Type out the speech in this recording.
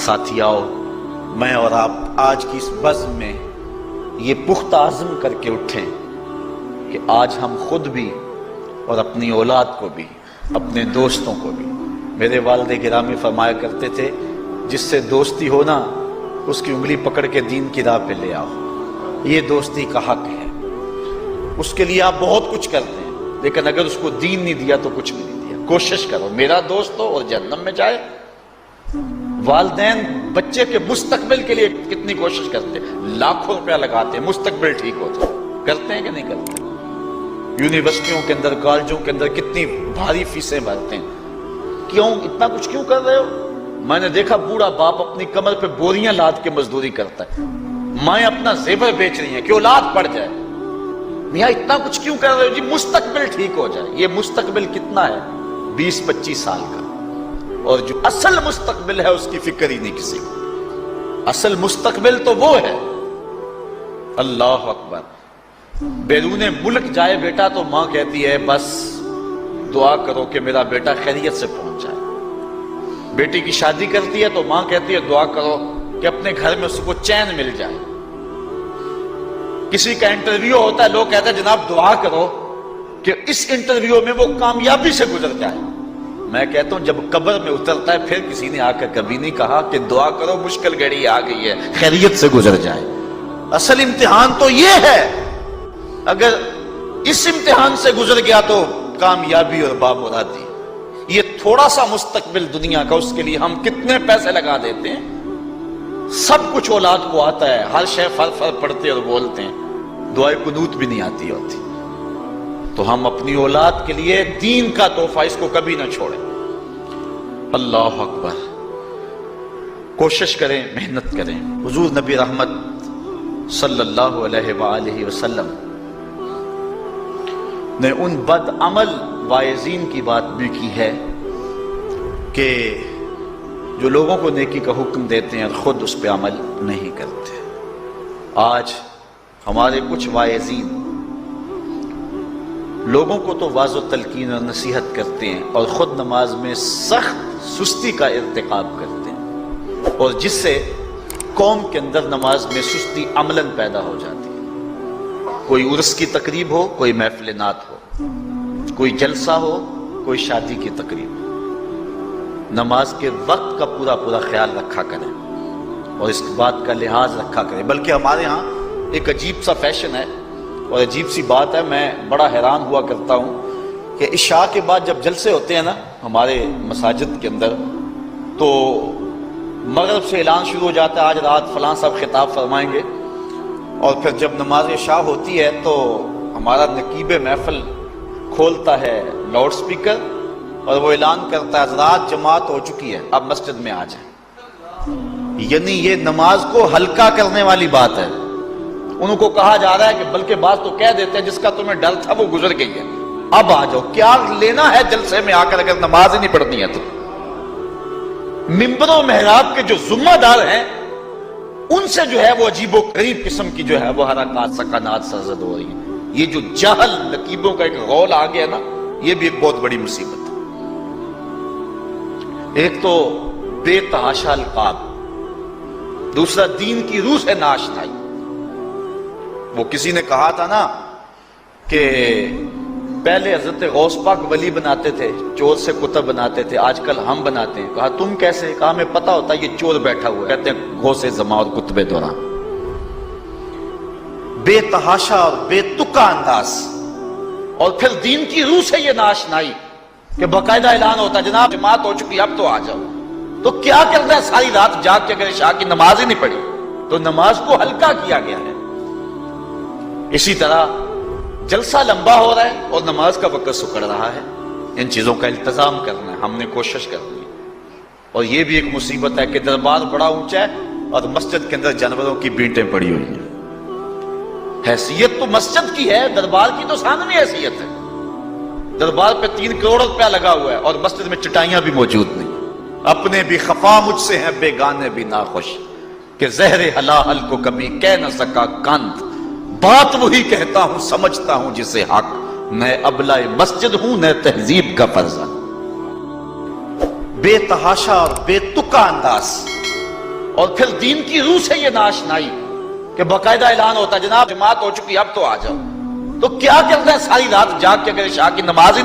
ساتھی آؤ میں اور آپ آج کی اس بزم میں یہ پختہ عزم کر کے اٹھیں کہ آج ہم خود بھی اور اپنی اولاد کو بھی اپنے دوستوں کو بھی، میرے والد گرامی فرمایا کرتے تھے جس سے دوستی ہو نا اس کی انگلی پکڑ کے دین کی راہ پہ لے آؤ، یہ دوستی کا حق ہے۔ اس کے لیے آپ بہت کچھ کرتے ہیں لیکن اگر اس کو دین نہیں دیا تو کچھ بھی نہیں دیا۔ کوشش کرو میرا دوست ہو اور جہنم میں جائے۔ والدین بچے کے مستقبل کے لیے کتنی کوشش کرتے ہیں، لاکھوں روپیہ لگاتے ہیں مستقبل ٹھیک ہو جائے، کرتے ہیں کہ نہیں کرتے؟ یونیورسٹیوں کے اندر کالجوں کے اندر کتنی بھاری فیسیں بھرتے ہیں، کیوں اتنا کچھ کیوں کر رہے ہو؟ میں نے دیکھا بوڑھا باپ اپنی کمر پہ بوریاں لاد کے مزدوری کرتا ہے، مائیں اپنا زیور بیچ رہی ہیں کہ اولاد پڑ جائے۔ میاں اتنا کچھ کیوں کر رہے ہو؟ جی مستقبل ٹھیک ہو جائے۔ یہ مستقبل کتنا ہے؟ 20-25 سال کا، اور جو اصل مستقبل ہے اس کی فکر ہی نہیں کسی کو۔ اصل مستقبل تو وہ ہے، اللہ اکبر، بیرون ملک جائے بیٹا تو ماں کہتی ہے بس دعا کرو کہ میرا بیٹا خیریت سے پہنچ جائے۔ بیٹی کی شادی کرتی ہے تو ماں کہتی ہے دعا کرو کہ اپنے گھر میں اس کو چین مل جائے۔ کسی کا انٹرویو ہوتا ہے، لوگ کہتے ہیں جناب دعا کرو کہ اس انٹرویو میں وہ کامیابی سے گزر جائے۔ میں کہتا ہوں جب قبر میں اترتا ہے پھر کسی نے آ کر کبھی نہیں کہا کہ دعا کرو مشکل گھڑی آ گئی ہے خیریت سے گزر جائے۔ اصل امتحان تو یہ ہے، اگر اس امتحان سے گزر گیا تو کامیابی اور بامرادی۔ یہ تھوڑا سا مستقبل دنیا کا، اس کے لیے ہم کتنے پیسے لگا دیتے ہیں۔ سب کچھ اولاد کو آتا ہے، ہر شے فر پڑھتے اور بولتے ہیں، دعائے قنوت بھی نہیں آتی ہوتی۔ تو ہم اپنی اولاد کے لیے دین کا تحفہ اس کو کبھی نہ چھوڑیں۔ اللہ اکبر، کوشش کریں، محنت کریں۔ حضور نبی رحمت صلی اللہ علیہ وآلہ وسلم نے ان بد عمل وائزین کی بات بھی کی ہے کہ جو لوگوں کو نیکی کا حکم دیتے ہیں اور خود اس پہ عمل نہیں کرتے۔ آج ہمارے کچھ وائزین لوگوں کو تو واضح و تلقین اور نصیحت کرتے ہیں اور خود نماز میں سخت سستی کا ارتکاب کرتے ہیں، اور جس سے قوم کے اندر نماز میں سستی عملاً پیدا ہو جاتی ہے۔ کوئی عرس کی تقریب ہو، کوئی محفل نعت ہو، کوئی جلسہ ہو، کوئی شادی کی تقریب ہو، نماز کے وقت کا پورا خیال رکھا کریں اور اس بات کا لحاظ رکھا کریں۔ بلکہ ہمارے ہاں ایک عجیب سا فیشن ہے اور عجیب سی بات ہے، میں بڑا حیران ہوا کرتا ہوں کہ عشاء کے بعد جب جلسے ہوتے ہیں نا ہمارے مساجد کے اندر، تو مغرب سے اعلان شروع ہو جاتا ہے آج رات فلاں صاحب خطاب فرمائیں گے، اور پھر جب نماز عشاء ہوتی ہے تو ہمارا نقیب محفل کھولتا ہے لاؤڈ سپیکر اور وہ اعلان کرتا ہے حضرات جماعت ہو چکی ہے، اب مسجد میں آ جائیں۔ یعنی یہ نماز کو ہلکا کرنے والی بات ہے۔ انہوں کو کہا جا رہا ہے کہ بلکہ بعض تو کہہ دیتے ہیں جس کا تمہیں ڈر تھا وہ گزر گئی ہے، اب آ جاؤ، کیا لینا ہے جلسے میں آ کر اگر نماز ہی نہیں پڑھنی ہے تو۔ ممبر و محراب کے جو ذمہ دار ہیں ان سے جو ہے وہ عجیب و غریب قسم کی جو ہے وہ حرکات سکنات سرزد ہو رہی ہیں۔ یہ جو جہل نقیبوں کا ایک غول آ گیا نا، یہ بھی ایک بہت بڑی مصیبت ہے۔ ایک تو بے تحاشا القاب، دوسرا دین کی روح سے ناشنائی۔ وہ کسی نے کہا تھا نا کہ پہلے حضرت غوث پاک ولی بناتے تھے، چور سے کتب بناتے تھے، آج کل ہم بناتے ہیں۔ کہا تم کیسے؟ کہا ہمیں پتہ ہوتا ہے یہ چور بیٹھا ہوا ہے، کہتے ہیں غوث زماں اور کتب دوران۔ بے تحاشا اور بے تکا انداز، اور پھر دین کی روح سے یہ ناشنائی کہ باقاعدہ اعلان ہوتا ہے جناب جماعت ہو چکی اب تو آ جاؤ۔ تو کیا کرتا ہے ساری رات جاگ کے اگر عشاء کی نماز ہی نہیں پڑھی تو نماز کو ہلکا کیا گیا ہے۔ اسی طرح جلسہ لمبا ہو رہا ہے اور نماز کا وقت سکڑ رہا ہے۔ ان چیزوں کا التزام کرنا ہے، ہم نے کوشش کرنی ہے۔ اور یہ بھی ایک مصیبت ہے کہ دربار بڑا اونچا ہے اور مسجد کے اندر جانوروں کی بینٹیں پڑی ہوئی ہیں۔ حیثیت تو مسجد کی ہے، دربار کی تو ثانوی حیثیت ہے۔ دربار پہ 3 کروڑ روپیہ لگا ہوا ہے اور مسجد میں چٹائیاں بھی موجود نہیں۔ اپنے بھی خفا مجھ سے ہیں بیگانے بھی ناخوش، کہ زہر حلال کو کبھی کہہ نہ سکا کند، بات وہی کہتا ہوں سمجھتا ہوں جسے حق، میں ابلہ مسجد ہوں نہ تہذیب کا فرزند۔ بے تحاشا اور بے تکا انداز اور پھر دین کی روح سے یہ ناشنائی کہ باقاعدہ اعلان ہوتا ہے جناب جماعت ہو چکی اب تو آ جاؤ، تو کیا کرتے ہیں ساری رات جاگ کے اگر عشاء کی نماز